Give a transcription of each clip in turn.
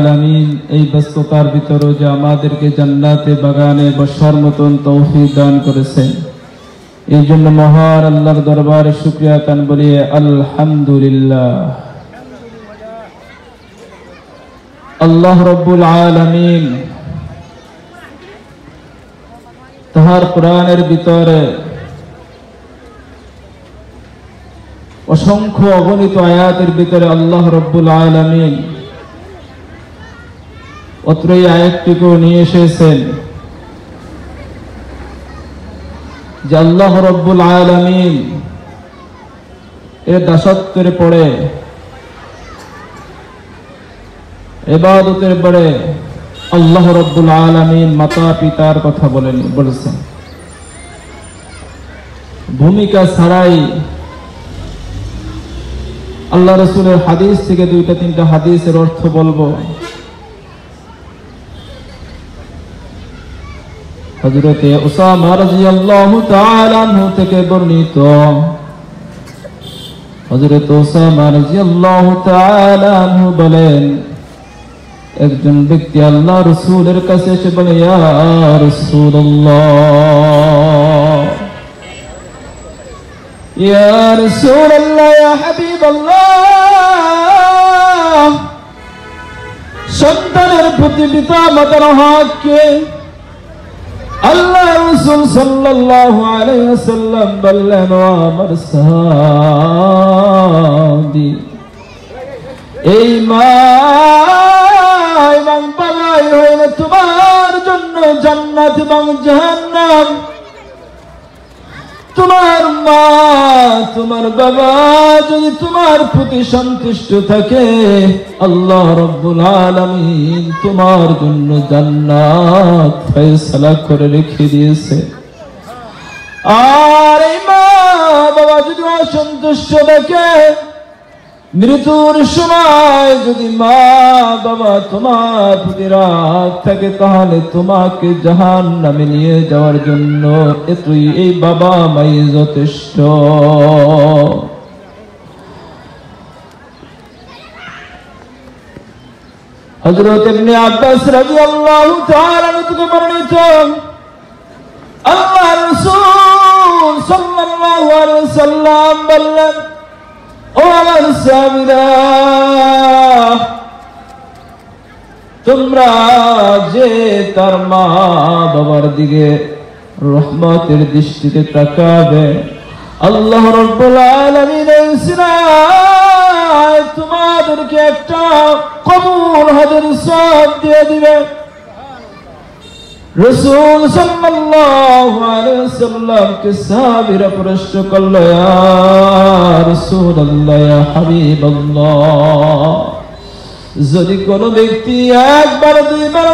আলামিন এই ব্যস্ততার ভিতরে যে আমাদেরকে জান্নাতে বাগানে বসার মতন তৌফিক দান করেছেন, এই জন্য মহান আল্লাহর দরবারে শুকরিয়া তান বলি আলহামদুলিল্লাহ। আল্লাহ রব্বুল আলামিন তাহার কোরআনের ভিতরে অসংখ্য অগণিত আয়াতের ভিতরে আল্লাহ রব্বুল আলামিন অত্রই আয়াতটিকে নিয়ে এসেছেন যে আল্লাহ রব্বুল আলামিন এর দাসত্বের পরে ইবাদতের পরে আল্লাহ রব্বুল আলামিন মাতা পিতার কথা বলেছেন। ভূমিকা ছাড়াই আল্লাহ রাসূলের হাদিস থেকে দুইটা তিনটা হাদিসের অর্থ বলবো। হযরতে উসামা রাদিয়াল্লাহু তাআলা আনহু থেকে বর্ণিত, হযরত উসামা রাদিয়াল্লাহু তাআলা আনহু বলেন, একজন ব্যক্তি আল্লাহ রাসূলের কাছে এসে বলে, ইয়া রাসূলুল্লাহ, ইয়া রাসূলুল্লাহ, ইয়া হাবিবাল্লাহ, সন্তানের প্রতি পিতা মাতার হক কি? আল্লাহ রাসূল সাল্লাল্লাহু আলাইহি ওয়াসাল্লাম বললেন, ও আমার সাহাবী, এই মা এবং বাবাই হইল তোমার জন্য জান্নাত এবং জাহান্নাম। তোমার মা তোমার বাবা যদি তোমার প্রতি সন্তুষ্ট থাকে, আল্লাহ রব্বুল আলামিন তোমার জন্য জান্নাত ফয়সালা করে রেখে দিয়েছে। আর এই মা বাবা যদি অসন্তুষ্ট থাকে, মৃত্যুর সময় যদি মা বাবা তোমার প্রতি রাগ থাকে, তাহলে তোমাকে জাহান্নামে নিয়ে যাওয়ার জন্য এতই এই বাবা মাই যথেষ্ট। হযরত ইবনে আব্বাস রাদিয়াল্লাহু তাআলা থেকে বর্ণিত, আল্লাহর রাসূল সাল্লাল্লাহু আলাইহি ওয়াসাল্লাম বললেন, ও আমার সাহাবীরা, তোমরা যে তার মা বাবার দিকে রহমতের দৃষ্টিতে তাকাবে, আল্লাহ রাব্বুল আলামিন তোমাদেরকে একটা কবুল হজের সওয়াব দিয়ে দিবে। রাসূল সাল্লাল্লাহু আলাইহি ওয়াসাল্লাম কে সাহাবীরা প্রশ্ন করল, ইয়া রাসূলুল্লাহ, ইয়া হাবিবাল্লাহ, যদি কোন ব্যক্তি একবার দুইবার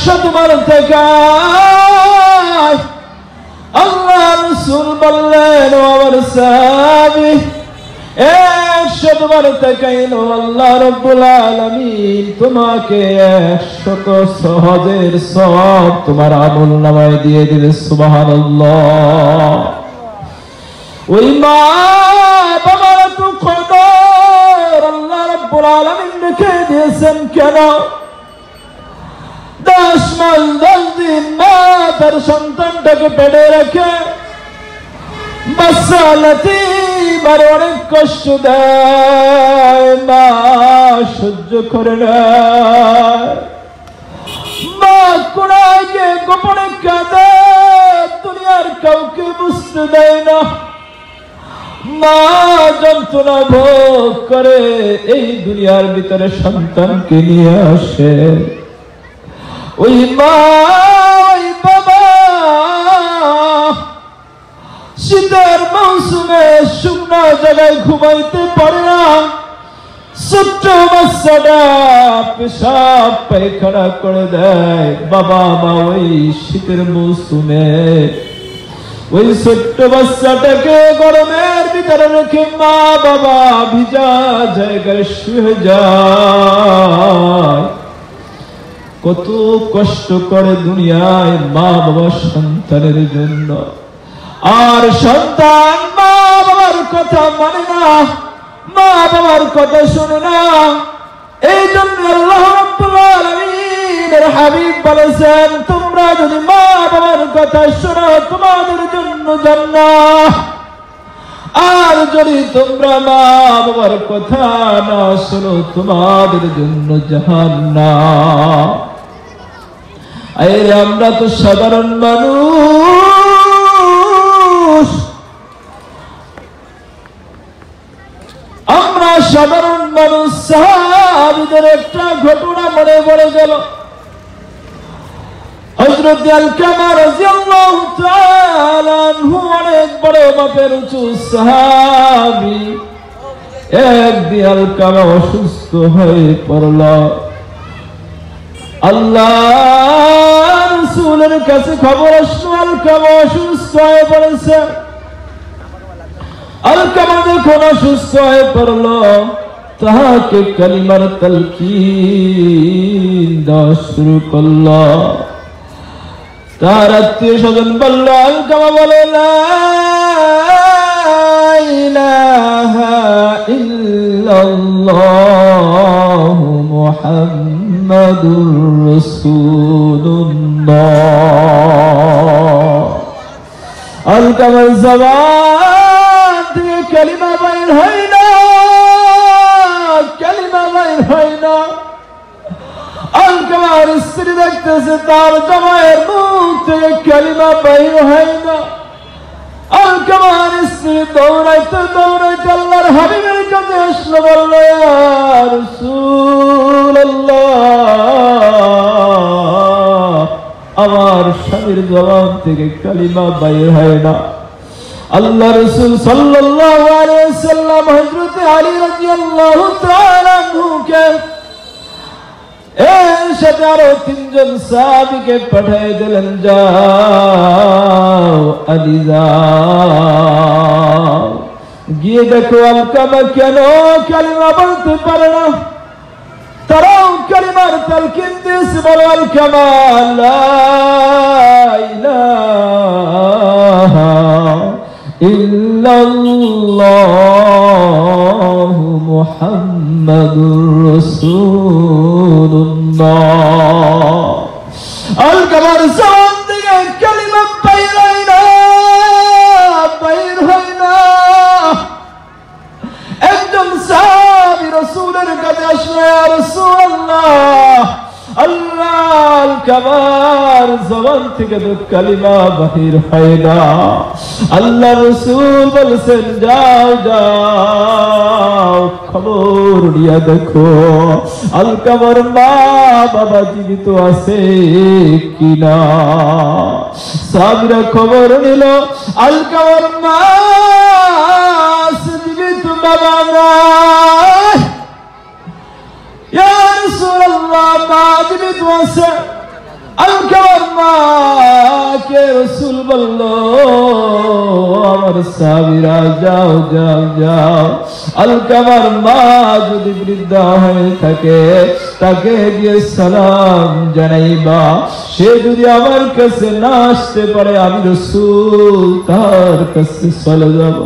100 বার তাকায়, আল্লাহ রাসূল বললেন, ও আমার সাহাবী, 100 বার তাকাইলো, আল্লাহ রাব্বুল আলামিন তোমাকে 100 হজের সওয়াব তোমার আমলনামায় দিয়ে দিবে। সুবহানাল্লাহ। ওই মা বাবার তো কদর আল্লাহ রাব্বুল আলামিন রেখে দিয়েছেন কেন? 10 মাস 10 দিন মা তার সন্তানটাকে পেটে রাখে, বাচ্চালাতে অনেক কষ্ট দেয়, মা সহ্য করে না, মা কোরআনকে গোপনে কাঁদে, দুনিয়ার কাউকে বুঝতে দেয় না, মা যন্ত্রণা ভোগ করে এই দুনিয়ার ভিতরে সন্তানকে নিয়ে আসে। ওই মা ওই বাবা শীতের মৌসুমে শুকনো জায়গায় ঘুমাইতে পারে না, ছোট্ট বাচ্চাটা পেশাব পায়খানা করে দেয়, বাবা মা ওই শীতের মৌসুমে ওই ছোট্ট বাচ্চাটাকে গরমের ভিতরে রেখে মা বাবা ভিজা জায়গায় শুয়ে যায়। কত কষ্ট করে দুনিয়ায় মা বাবা সন্তানের জন্য, আর সন্তান মা বাবার কথা মানে না, মা বাবার কথা শুনে না। এই জন্য আল্লাহ রব্বুল আলামিনের হাবিব বলেছেন, তোমরা যদি মা বাবার কথা শোনো তোমাদের জন্য জান্নাত, আর যদি তোমরা মা বাবার কথা না শোনো তোমাদের জন্য জাহান্নাম। আরে আমরা তো সাধারণ মানুষ, আমরা সাধারণ মানুষ। সাহাবীদের একটা ঘটনা মনে পড়ে গেল। হযরত আলকামা রাদিয়াল্লাহু তাআলা আনহু অনেক বড় মাপের উঁচু সাহাবী। একদিন আলকামা অসুস্থ হয়ে পড়ল। আল্লাহর রাসূলের কাছে খবর আসলো আলকামা অসুস্থ হয়ে পড়েছে। আলকামা যখন অসুস্থ হয়ে পড়ল, তাহাকে কালিমার তালকিন দেওয়া শুরু করল। তার আত্মীয় স্বজন বলল, আলকামা বলে লা ইলাহা ইল্লাল্লাহ মুহাম্মাদুর রাসূলুল্লাহ। আলকামার জবান থেকে কালিমা বাইর হয় না, কালিমা বাইর হয় না। আলকামার স্ত্রী দেখতেছে তার জামাইয়ের মুখ থেকে কালিমা বাইর হয় না। আলকামার স্ত্রী দৌড়াইতে দৌড়াইতে আল্লাহর হাবিবের কাছে আসলো, বলল, ইয়া রাসূলুল্লাহ, আমার স্বামীর জবান থেকে কালিমা বাইর হয় না। আল্লাহ রাসূল সাল্লাল্লাহু আলাইহি ওয়াসাল্লাম হযরত আলী রাদিয়াল্লাহু তাআলা আনহুকে এর সাথে আরো তিনজন সাহাবীকে পাঠিয়ে দিলেন, যাও আলী যাও, গিয়ে দেখো আলকামা কেন কালিমা বলতে পারে না। তারাও কালিমার তালকিন দিয়েছে, বলো আলকামা লা ইলাহা ইল্লাল্লাহ মুহাম্মাদুর রাসূলুল্লাহ। আলকামার জবান থেকে কালিমা বাইর হয় না, বাইর হয় না। একজন সাহাবী রাসূলের কাছে আসলো, ইয়া রাসূলুল্লাহ, আল্লাহ আলকামার জবান থেকে তো কালিমা বাহির হয় না। আল্লাহ রাসূল বলছেন, যাও যাও খবর নিয়ে দেখো আলকামার মা বাবা জীবিত আছে কিনা। সাহাবীরা খবর নিল, আলকামার মা জীবিত, বাবা নাই। ইয়া রাসূলুল্লাহ, মা জীবিত আছে। আলকামার মাকে রাসূল বলল, আমার সাহাবীরা যাও যাও যাও, আলকামার মা যদি বৃদ্ধা হয়ে থাকে তাকে গিয়ে সালাম জানাইবা। সে যদি আমার কাছে না আসতে পারে আমি রাসূল তার কাছে চলে যাব।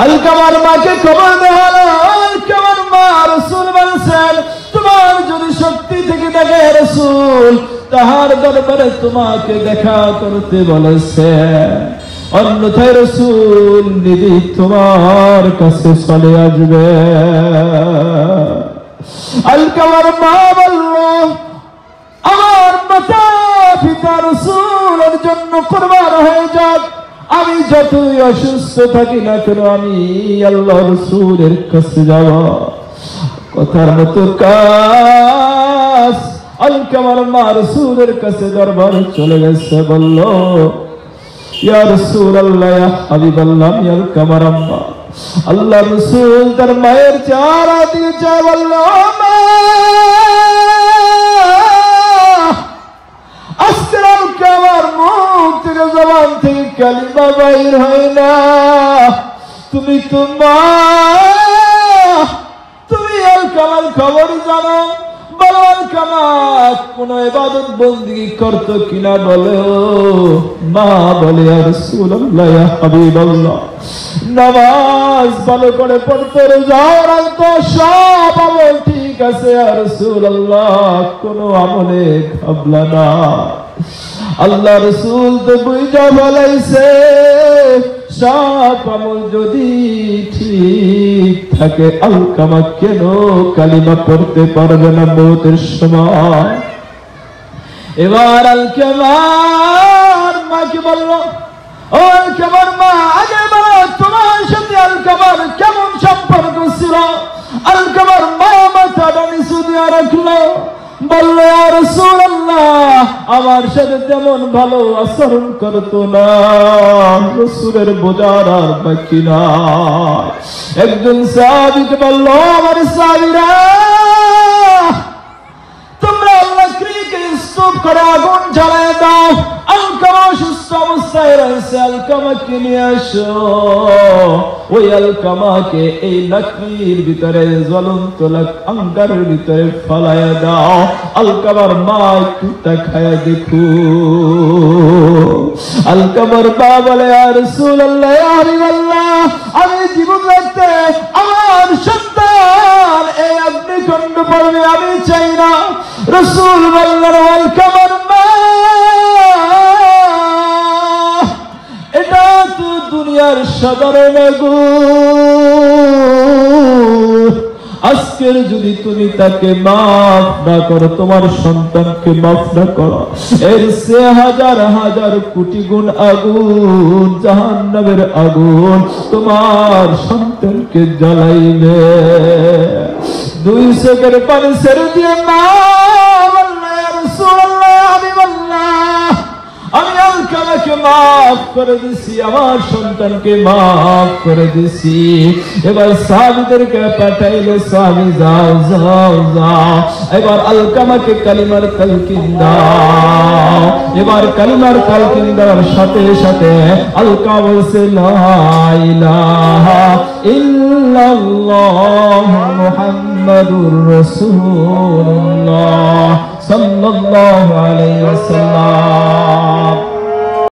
আলকামার মাকে খবর দেওয়া হলো। আলকামার মা রাসূল বলছেন, তোমার যদি শক্তি থেকে থাকে রাসূল তাহার দরবারে তোমাকে দেখা করতে বলেছে, অন্যথায় রাসূল নিজে তোমার কাছে চলে আসবে। আলকামার মা বলল, আমার মাতা পিতা রাসূলের জন্য কুরবান হয়ে যাক, আমি যতই অসুস্থ থাকি না কেন আমি আল্লাহ রাসূলের কাছে যাব। কথার মতো কাজ। আলকামার মা রাসূলের কাছে দরবারে চলে গেছে, বলল, ইয়া রাসূলুল্লাহ, ইয়া হাবিবাল্লাহ, ইয়া আলকামার আম্মা। আল্লাহ রাসূল তার মায়ের চেহারা দিয়ে চায়, বলল, মা, আজকে আলকামার মুখ থেকে জবান থেকে কালিমা বাইর হয় না। তুমি তো মা, তুমি আলকামার খবর জানো, বলো আলকামা কোন ইবাদত বন্দেগী করত কিনা বলো। মা বলে, ইয়া রাসূলুল্লাহ, ইয়া হাবিবাল্লাহ, নামাজ ভালো করে পড়তে, রোজা রাখতো, সব আমল ঠিক ঠিক আছে ইয়া রাসূলুল্লাহ, কোনো আমলে ঘাবলা না। আল্লাহ রাসূল তো বুঝা বলাইছে সব আমল যদি ঠিক থাকে আলকামা কেন কালিমা পড়তে পারবে না মওতের সময়। এবার আলকামার মাকে বলল, ও আলকামার মা, আগে বলো তোমার সাথে আলকামার কেমন সম্পর্ক ছিল? আলকামার মা মাথাটা নিচু দিয়ে রাখলো, বলল ইয়া রাসূলুল্লাহ, আমার সাথে তেমন ভালো আচরণ করতো না। রাসূলের বোঝার আর বাকি নাই। একজন সাহাবীকে বলল, আমার সাহাবীরা, তোমরা লাকড়িকে স্তূপ করে আগুন জ্বালায় দাও। আলকামা সুস্থ অবস্থায় রয়েছে, আলকামাকে নিয়ে আসো। ওই আলকামাকে এই লাকড়ির ভিতরে জ্বলন্ত আঙ্গারের ভিতরে ফলাইয়া দাও। আলকামার মা একটু তাকায়া দেখো। আলকামার মা বলে, ইয়া রাসূলুল্লাহ, ইয়া হাবিবাল্লাহ, আমি জীবন রাখতে আমার সন্তান এই অগ্নিকুণ্ড পড়বে আমি চাই না। রাসূল বললেন, আলকামার মা, এটা তো দুনিয়ার সাধারণ আগুন। আজকের যদি তুমি তাকে মাফ না করো, তোমার সন্তানকে মাফ না করো, এর সে হাজার হাজার কোটি গুণ আগুন, জাহান্নামের আগুন তোমার সন্তানকে জ্বালাইবে। 2 সেকেন্ড পানি ছেড়ে দিয়ে মা বললেন, ইয়া রাসূলুল্লাহ, হাবিবাল্লাহ, আমি আলকামাকে মাফ করে দিছি, আমার সন্তানকে মাফ করে দিছি। এবার সাহাবীদেরকে পাঠাইলে, সাহাবী যাও যাও যাও, এবার আলকামাকে কালিমার তালকিন দাও। এবার কালিমার তালকিন দেওয়ার সাথে সাথে আলকামা বলছে, লা ইলাহা ইল্লাল্লাহ মুহাম্মাদুর রাসূলুল্লাহ।